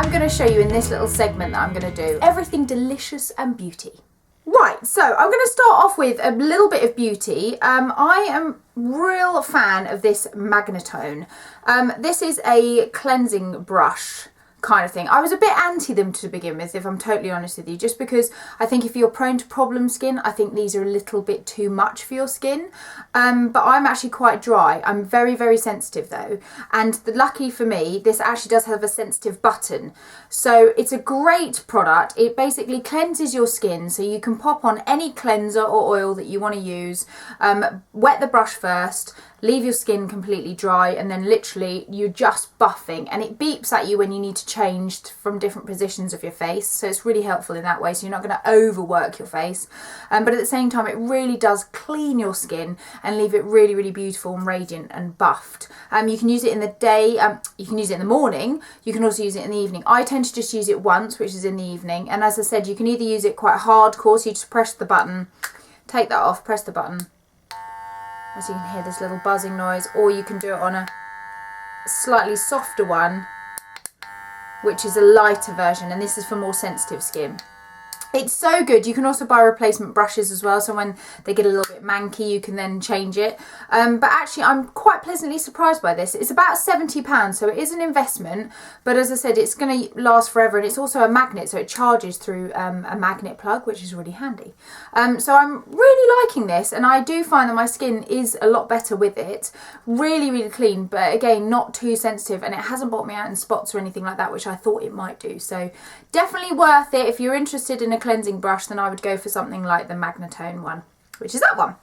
I'm going to show you in this little segment that I'm going to do everything delicious and beauty. Right, so I'm going to start off with a little bit of beauty. I am real fan of this Magnetone. This is a cleansing brush kind of thing. I was a bit anti them to begin with, if I'm totally honest with you, just because I think if you're prone to problem skin, I think these are a little bit too much for your skin. But I'm actually quite dry. I'm very, very sensitive though. And lucky for me, this actually does have a sensitive button. So it's a great product. It basically cleanses your skin, so you can pop on any cleanser or oil that you want to use, wet the brush first, leave your skin completely dry, and then literally you're just buffing, and it beeps at you when you need to change from different positions of your face, so it's really helpful in that way, so you're not going to overwork your face, but at the same time it really does clean your skin and leave it really, really beautiful and radiant and buffed. You can use it in the day, you can use it in the morning, you can also use it in the evening. I tend to just use it once, which is in the evening, and as I said, you can either use it quite hardcore, so you just press the button, take that off, press the button, as you can hear this little buzzing noise, or you can do it on a slightly softer one, which is a lighter version, and this is for more sensitive skin. It's so good. You can also buy replacement brushes as well, so when they get a little bit manky you can then change it. But actually I'm quite pleasantly surprised by this. It's about £70, so it is an investment, but as I said, it's going to last forever, and it's also a magnet, so it charges through a magnet plug, which is really handy. So I'm really liking this, and I do find that my skin is a lot better with it. Really, really clean, but again, not too sensitive, and it hasn't brought me out in spots or anything like that, which I thought it might do. So definitely worth it. If you're interested in a cleansing brush, then I would go for something like the Magnetone one, which is that one.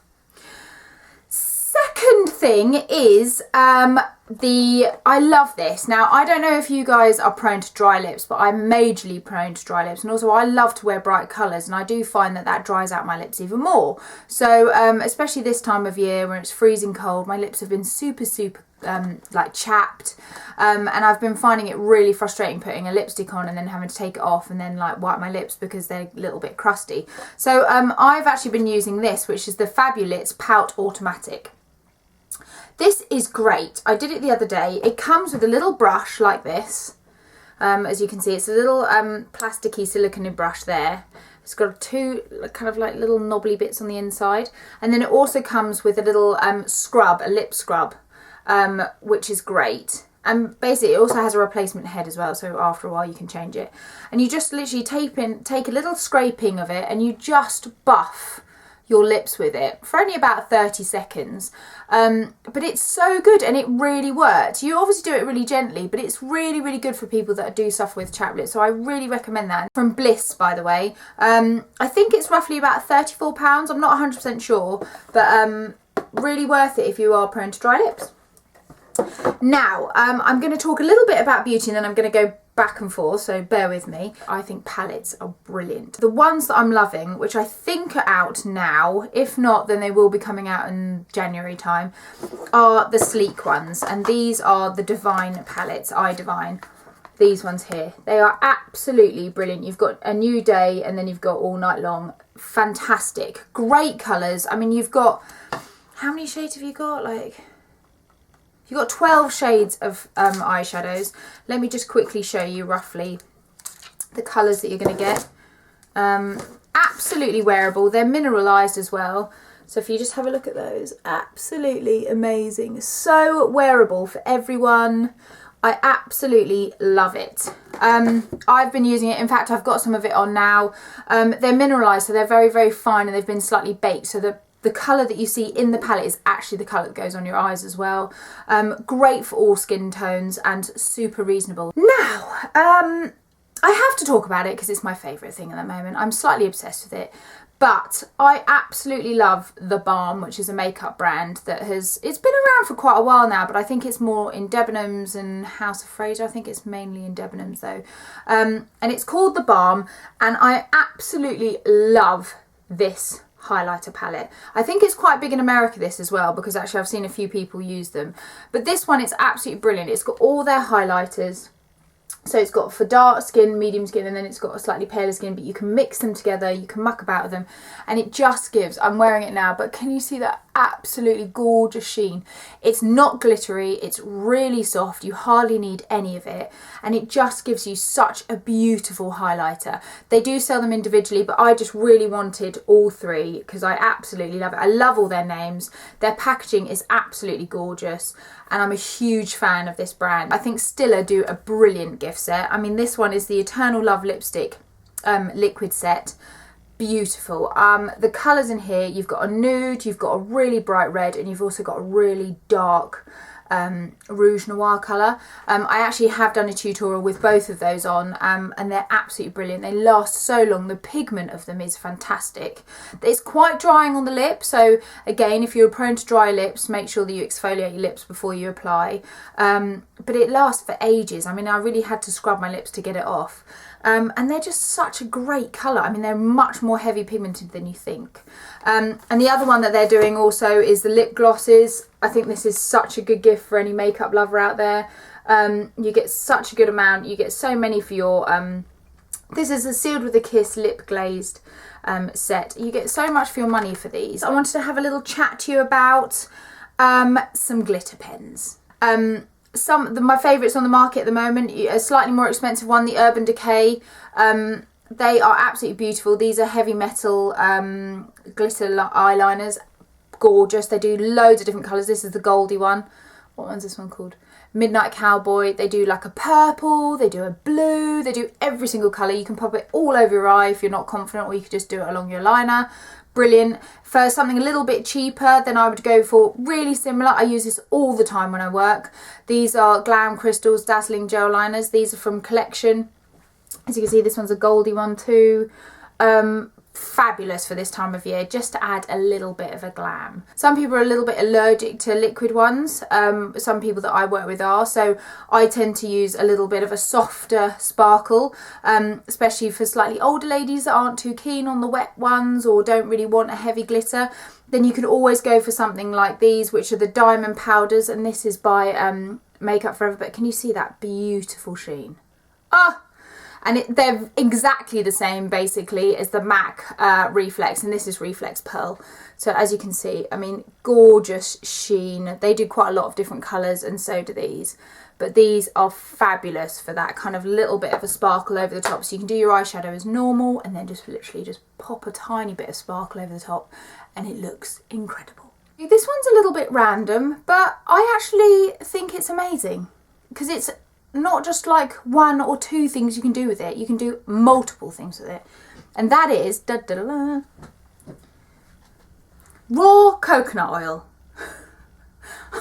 Second thing is I love this. Now, I don't know if you guys are prone to dry lips, but I'm majorly prone to dry lips, and also I love to wear bright colours, and I do find that that dries out my lips even more. So especially this time of year when it's freezing cold, my lips have been super like chapped, and I've been finding it really frustrating putting a lipstick on and then having to take it off and then like wipe my lips because they're a little bit crusty. So I've actually been using this, which is the Fabulits Pout Automatic. This is great. I did it the other day. It comes with a little brush like this. As you can see, it's a little plasticky silicone brush there. It's got two kind of like little knobbly bits on the inside, and then it also comes with a little scrub, a lip scrub, which is great. And basically it also has a replacement head as well, so after a while you can change it. And you just literally take a little scraping of it, and you just buff your lips with it for only about 30 seconds. But it's so good, and it really works. You obviously do it really gently, but it's really, really good for people that do suffer with chapped lips, so I really recommend that. From Bliss, by the way. I think it's roughly about £34. I'm not 100% sure, but really worth it if you are prone to dry lips. Now, I'm going to talk a little bit about beauty, and then I'm going to go back and forth, so bear with me. I think palettes are brilliant. The ones that I'm loving, which I think are out now, if not then they will be coming out in January time, are the sleek ones, and these are the Divine palettes, iDivine. These ones here, they are absolutely brilliant. You've got a new day and then you've got all night long. Fantastic, great colours. I mean, you've got, how many shades have you got? Like, you've got 12 shades of eyeshadows. Let me just quickly show you roughly the colours that you're going to get. Absolutely wearable. They're mineralised as well. So if you just have a look at those, absolutely amazing. So wearable for everyone. I absolutely love it. I've been using it. In fact, I've got some of it on now. They're mineralised, so they're very, very fine, and they've been slightly baked. So the colour that you see in the palette is actually the colour that goes on your eyes as well. Great for all skin tones and super reasonable. Now, I have to talk about it because it's my favourite thing at the moment. I'm slightly obsessed with it. But I absolutely love The Balm, which is a makeup brand that it's been around for quite a while now, but I think it's more in Debenhams and House of Fraser. I think it's mainly in Debenhams though. And it's called The Balm, and I absolutely love this highlighter palette. I think it's quite big in America, this as well, because actually I've seen a few people use them. But this one is absolutely brilliant. It's got all their highlighters. So it's got for dark skin, medium skin, and then it's got a slightly paler skin, but you can mix them together, you can muck about with them, and it just gives, I'm wearing it now, but can you see that absolutely gorgeous sheen. It's not glittery, it's really soft, you hardly need any of it, and it just gives you such a beautiful highlighter. They do sell them individually, but I just really wanted all three because I absolutely love it. I love all their names. Their packaging is absolutely gorgeous, and I'm a huge fan of this brand. I think Stila do a brilliant gift set. I mean, this one is the Eternal Love lipstick liquid set. Beautiful. The colours in here, you've got a nude, you've got a really bright red, and you've also got a really dark Rouge Noir colour. I actually have done a tutorial with both of those on, and they're absolutely brilliant. They last so long. The pigment of them is fantastic. It's quite drying on the lip, so again, if you're prone to dry lips, make sure that you exfoliate your lips before you apply. But it lasts for ages. I mean, I really had to scrub my lips to get it off. And they're just such a great colour. I mean, they're much more heavy pigmented than you think. And the other one that they're doing also is the lip glosses. I think this is such a good gift for any makeup lover out there. You get such a good amount. You get so many for your... this is a Sealed with a Kiss lip glazed set. You get so much for your money for these. I wanted to have a little chat to you about some glitter pens. My favourites on the market at the moment, a slightly more expensive one, the Urban Decay. They are absolutely beautiful. These are heavy metal glitter eyeliners. Gorgeous. They do loads of different colours. This is the goldy one. What one's this one called? Midnight Cowboy. They do like a purple, they do a blue, they do every single colour. You can pop it all over your eye if you're not confident, or you could just do it along your liner. Brilliant. For something a little bit cheaper, then I would go for really similar. I use this all the time when I work. These are Glam Crystals Dazzling Gel Liners. These are from Collection. As you can see, this one's a goldy one too. Fabulous for this time of year, just to add a little bit of a glam. Some people are a little bit allergic to liquid ones. Some people that I work with are, so I tend to use a little bit of a softer sparkle, especially for slightly older ladies that aren't too keen on the wet ones or don't really want a heavy glitter. Then you can always go for something like these, which are the diamond powders, and this is by Makeup Forever. But can you see that beautiful sheen? Ah! And they're exactly the same basically as the MAC Reflex, and this is Reflex Pearl. So as you can see, I mean, gorgeous sheen. They do quite a lot of different colours, and so do these. But these are fabulous for that kind of little bit of a sparkle over the top. So you can do your eyeshadow as normal, and then just literally just pop a tiny bit of sparkle over the top, and it looks incredible. This one's a little bit random, but I actually think it's amazing because it's not just like one or two things you can do with it. You can do multiple things with it. And that is raw coconut oil.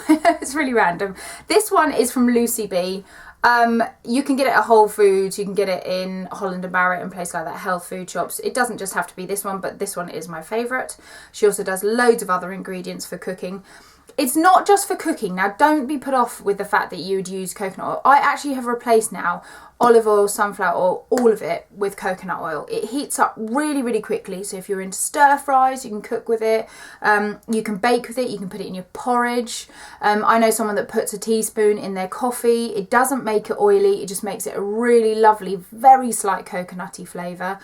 It's really random. This one is from Lucy B. You can get it at Whole Foods, you can get it in Holland and Barrett and places like that, health food shops. It doesn't just have to be this one, but this one is my favourite. She also does loads of other ingredients for cooking. It's not just for cooking. Now, don't be put off with the fact that you would use coconut oil. I actually have replaced now olive oil, sunflower oil, all of it with coconut oil. It heats up really, really quickly. So if you're into stir fries, you can cook with it. You can bake with it. You can put it in your porridge. I know someone that puts a teaspoon in their coffee. It doesn't make it oily. It just makes it a really lovely, very slight coconutty flavour.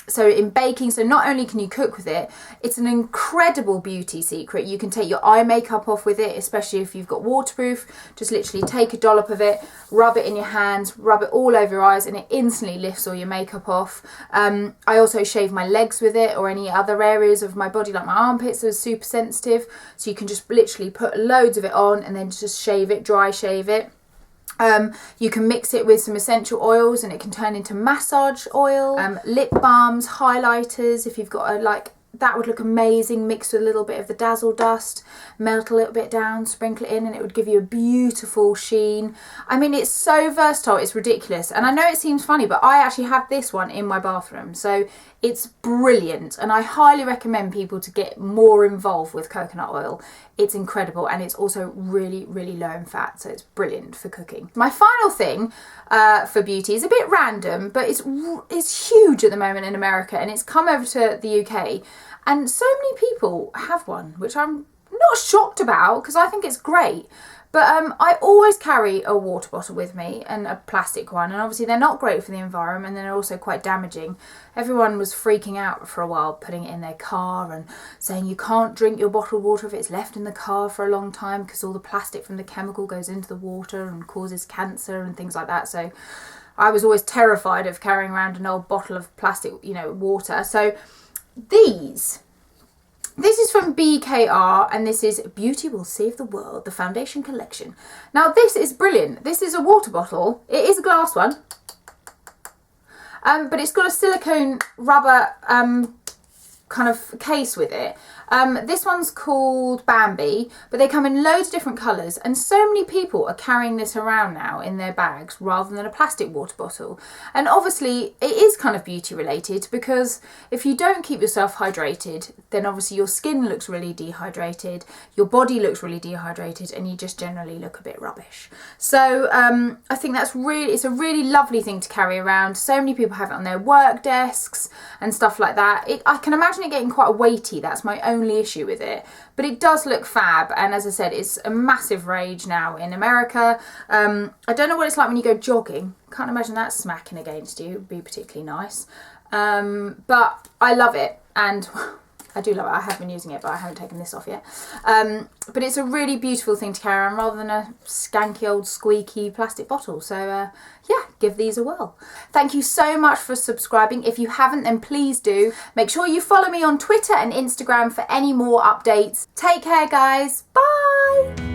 So in baking, so not only can you cook with it, it's an incredible beauty secret. You can take your eye makeup off with it, especially if you've got waterproof. Just literally take a dollop of it, rub it in your hands, rub it all over your eyes, and it instantly lifts all your makeup off. I also shave my legs with it, or any other areas of my body like my armpits that are super sensitive. So you can just literally put loads of it on and then just shave it, dry shave it. You can mix it with some essential oils and it can turn into massage oil. Lip balms, highlighters, if you've got a that would look amazing mixed with a little bit of the Dazzle Dust. Melt a little bit down, sprinkle it in, and it would give you a beautiful sheen. I mean, it's so versatile, it's ridiculous. And I know it seems funny, but I actually have this one in my bathroom. So it's brilliant, and I highly recommend people to get more involved with coconut oil. It's incredible, and it's also really, really low in fat, so it's brilliant for cooking. My final thing for beauty is a bit random, but it's huge at the moment in America, and it's come over to the UK. And so many people have one, which I'm not shocked about, because I think it's great. But I always carry a water bottle with me, and a plastic one, and obviously they're not great for the environment, and they're also quite damaging. Everyone was freaking out for a while, putting it in their car and saying you can't drink your bottled water if it's left in the car for a long time because all the plastic from the chemical goes into the water and causes cancer and things like that. So I was always terrified of carrying around an old bottle of plastic, you know, water. So this is from BKR, and this is Beauty Will Save the World, the foundation collection. Now this is brilliant. This is a water bottle. It is a glass one, but it's got a silicone rubber kind of case with it. This one's called Bambi, but they come in loads of different colours, and so many people are carrying this around now in their bags rather than a plastic water bottle. And obviously it is kind of beauty related, because if you don't keep yourself hydrated, then obviously your skin looks really dehydrated, your body looks really dehydrated, and you just generally look a bit rubbish. So I think it's a really lovely thing to carry around. So many people have it on their work desks and stuff like that. I can imagine it getting quite weighty. That's my only issue with it, but it does look fab, and as I said, it's a massive rage now in America. I don't know what it's like when you go jogging. Can't imagine that smacking against you. It would be particularly nice, but I love it, and I do love it. I have been using it, but I haven't taken this off yet. But it's a really beautiful thing to carry around rather than a skanky old squeaky plastic bottle. So yeah, give these a whirl. Thank you so much for subscribing. If you haven't, then please do. Make sure you follow me on Twitter and Instagram for any more updates. Take care, guys. Bye.